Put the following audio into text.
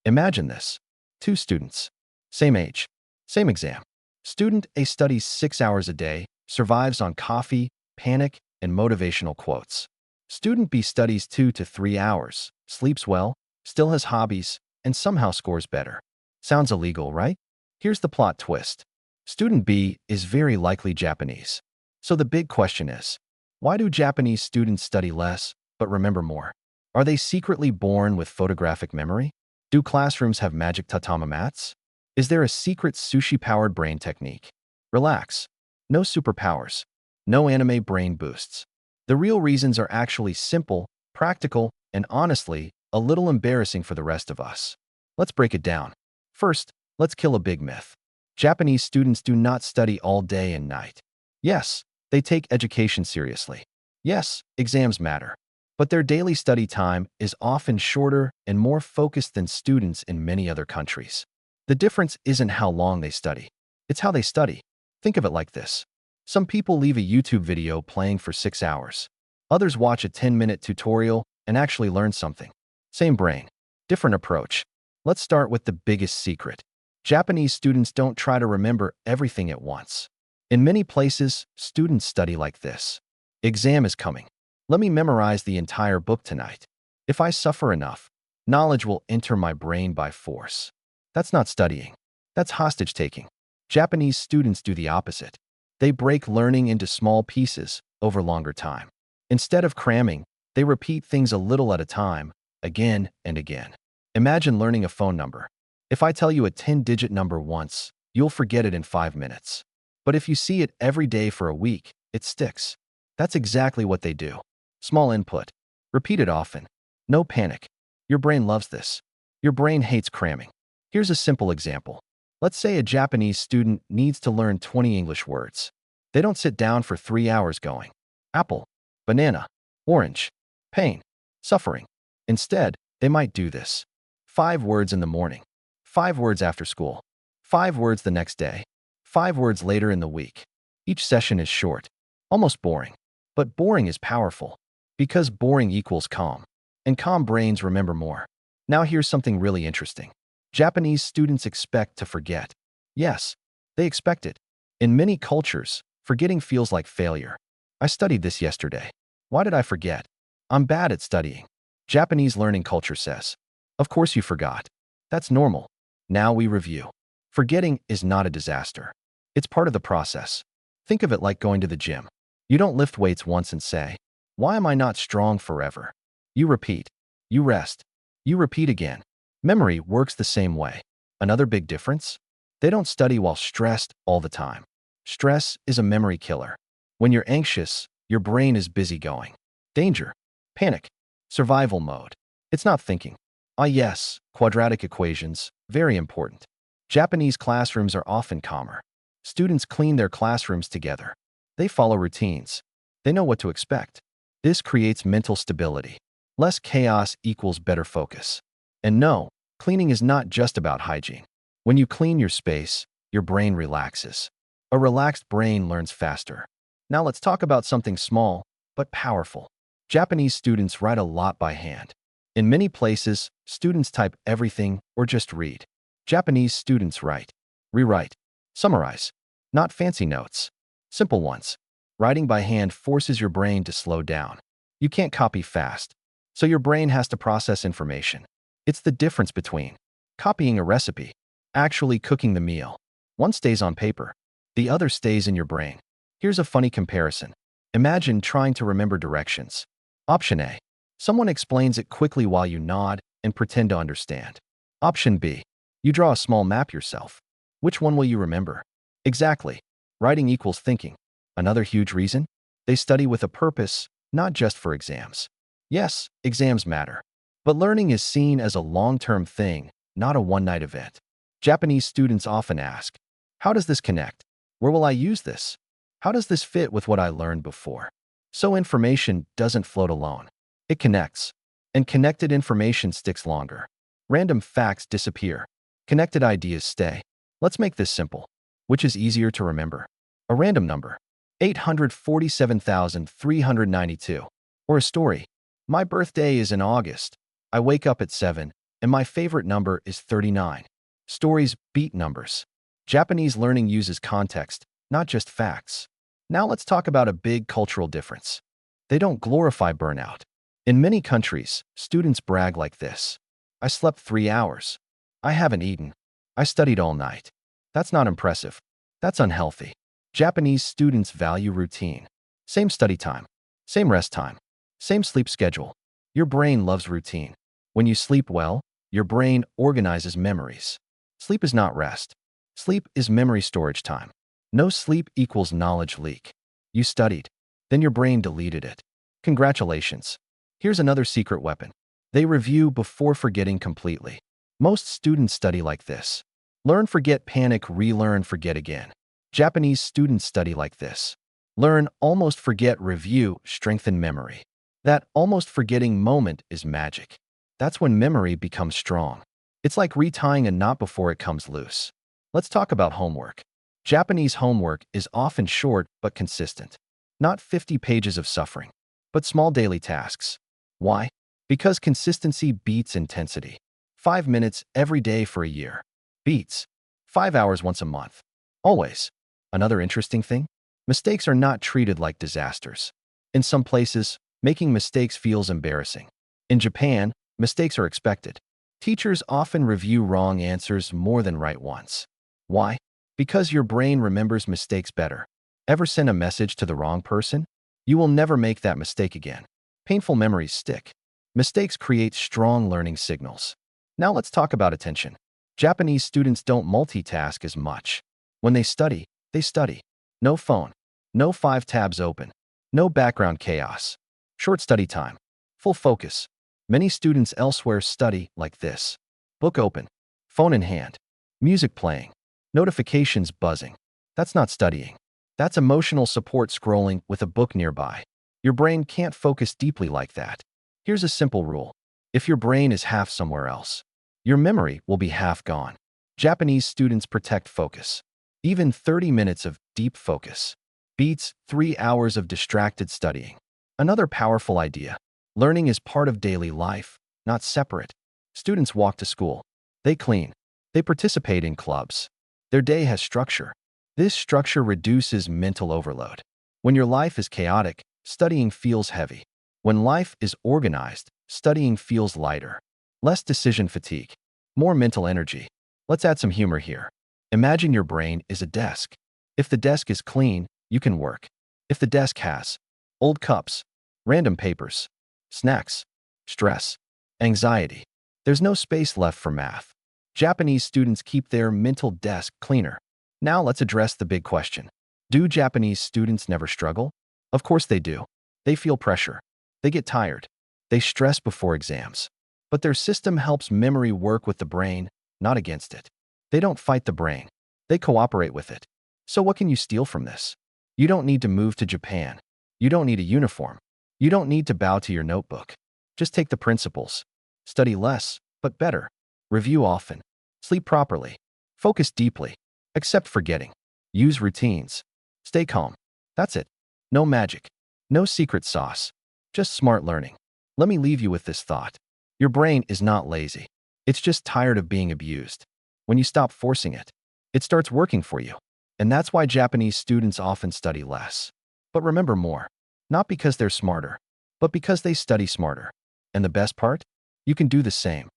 Imagine this. Two students, same age, same exam. Student A studies 6 hours a day, survives on coffee, panic, and motivational quotes. Student B studies 2 to 3 hours, sleeps well, still has hobbies, and somehow scores better. Sounds illegal, right? Here's the plot twist. Student B is very likely Japanese. So the big question is, why do Japanese students study less but remember more? Are they secretly born with photographic memory? Do classrooms have magic tatama mats? Is there a secret sushi-powered brain technique? Relax. No superpowers. No anime brain boosts. The real reasons are actually simple, practical, and honestly, a little embarrassing for the rest of us. Let's break it down. First, let's kill a big myth. Japanese students do not study all day and night. Yes, they take education seriously. Yes, exams matter. But their daily study time is often shorter and more focused than students in many other countries. The difference isn't how long they study. It's how they study. Think of it like this. Some people leave a YouTube video playing for 6 hours. Others watch a 10-minute tutorial and actually learn something. Same brain, different approach. Let's start with the biggest secret. Japanese students don't try to remember everything at once. In many places, students study like this. Exam is coming. Let me memorize the entire book tonight. If I suffer enough, knowledge will enter my brain by force. That's not studying. That's hostage-taking. Japanese students do the opposite. They break learning into small pieces over longer time. Instead of cramming, they repeat things a little at a time, again and again. Imagine learning a phone number. If I tell you a 10-digit number once, you'll forget it in 5 minutes. But if you see it every day for a week, it sticks. That's exactly what they do. Small input. Repeat it often. No panic. Your brain loves this. Your brain hates cramming. Here's a simple example. Let's say a Japanese student needs to learn 20 English words. They don't sit down for 3 hours going, apple, banana, orange, pain, suffering. Instead, they might do this. 5 words in the morning, 5 words after school, 5 words the next day, 5 words later in the week. Each session is short, almost boring. But boring is powerful, because boring equals calm. And calm brains remember more. Now here's something really interesting. Japanese students expect to forget. Yes, they expect it. In many cultures, forgetting feels like failure. I studied this yesterday. Why did I forget? I'm bad at studying. Japanese learning culture says, of course you forgot. That's normal. Now we review. Forgetting is not a disaster. It's part of the process. Think of it like going to the gym. You don't lift weights once and say, why am I not strong forever? You repeat. You rest. You repeat again. Memory works the same way. Another big difference? They don't study while stressed all the time. Stress is a memory killer. When you're anxious, your brain is busy going. Danger, panic, survival mode. It's not thinking. Ah yes, quadratic equations, very important. Japanese classrooms are often calmer. Students clean their classrooms together. They follow routines. They know what to expect. This creates mental stability. Less chaos equals better focus. And no, cleaning is not just about hygiene. When you clean your space, your brain relaxes. A relaxed brain learns faster. Now let's talk about something small, but powerful. Japanese students write a lot by hand. In many places, students type everything or just read. Japanese students write, rewrite, summarize. Not fancy notes. Simple ones. Writing by hand forces your brain to slow down. You can't copy fast, so your brain has to process information. It's the difference between copying a recipe, actually cooking the meal. One stays on paper, the other stays in your brain. Here's a funny comparison. Imagine trying to remember directions. Option A. Someone explains it quickly while you nod and pretend to understand. Option B. You draw a small map yourself. Which one will you remember? Exactly. Writing equals thinking. Another huge reason? They study with a purpose, not just for exams. Yes, exams matter. But learning is seen as a long-term thing, not a one-night event. Japanese students often ask, how does this connect? Where will I use this? How does this fit with what I learned before? So information doesn't float alone. It connects. And connected information sticks longer. Random facts disappear. Connected ideas stay. Let's make this simple. Which is easier to remember? A random number, 847,392. Or a story, my birthday is in August. I wake up at 7 And my favorite number is 39. Stories beat numbers. Japanese learning uses context, not just facts. Now let's talk about a big cultural difference. They don't glorify burnout. In many countries, students brag like this. I slept 3 hours. I haven't eaten. I studied all night. That's not impressive. That's unhealthy. Japanese students value routine. Same study time. Same rest time. Same sleep schedule. Your brain loves routine. When you sleep well, your brain organizes memories. Sleep is not rest. Sleep is memory storage time. No sleep equals knowledge leak. You studied, then your brain deleted it. Congratulations. Here's another secret weapon. They review before forgetting completely. Most students study like this. Learn, forget, panic, relearn, forget again. Japanese students study like this. Learn, almost forget, review, strengthen memory. That almost forgetting moment is magic. That's when memory becomes strong. It's like retying a knot before it comes loose. Let's talk about homework. Japanese homework is often short but consistent. Not 50 pages of suffering, but small daily tasks. Why? Because consistency beats intensity. 5 minutes every day for a year. Beats 5 hours once a month. Always. Another interesting thing? Mistakes are not treated like disasters. In some places, making mistakes feels embarrassing. In Japan, mistakes are expected. Teachers often review wrong answers more than right ones. Why? Because your brain remembers mistakes better. Ever send a message to the wrong person? You will never make that mistake again. Painful memories stick. Mistakes create strong learning signals. Now let's talk about attention. Japanese students don't multitask as much. When they study, they study. No phone. No 5 tabs open. No background chaos. Short study time. Full focus. Many students elsewhere study like this. Book open. Phone in hand. Music playing. Notifications buzzing. That's not studying. That's emotional support scrolling with a book nearby. Your brain can't focus deeply like that. Here's a simple rule. If your brain is half somewhere else, your memory will be half gone. Japanese students protect focus. Even 30 minutes of deep focus beats 3 hours of distracted studying. Another powerful idea. Learning is part of daily life, not separate. Students walk to school. They clean. They participate in clubs. Their day has structure. This structure reduces mental overload. When your life is chaotic, studying feels heavy. When life is organized, studying feels lighter. Less decision fatigue. More mental energy. Let's add some humor here. Imagine your brain is a desk. If the desk is clean, you can work. If the desk has old cups, random papers, snacks, stress, anxiety, there's no space left for math. Japanese students keep their mental desk cleaner. Now let's address the big question. Do Japanese students never struggle? Of course they do. They feel pressure. They get tired. They stress before exams. But their system helps memory work with the brain, not against it. They don't fight the brain. They cooperate with it. So what can you steal from this? You don't need to move to Japan. You don't need a uniform. You don't need to bow to your notebook. Just take the principles. Study less, but better. Review often. Sleep properly. Focus deeply. Accept forgetting. Use routines. Stay calm. That's it. No magic. No secret sauce. Just smart learning. Let me leave you with this thought. Your brain is not lazy. It's just tired of being abused. When you stop forcing it, it starts working for you. And that's why Japanese students often study less. But remember more. Not because they're smarter, but because they study smarter. And the best part? You can do the same.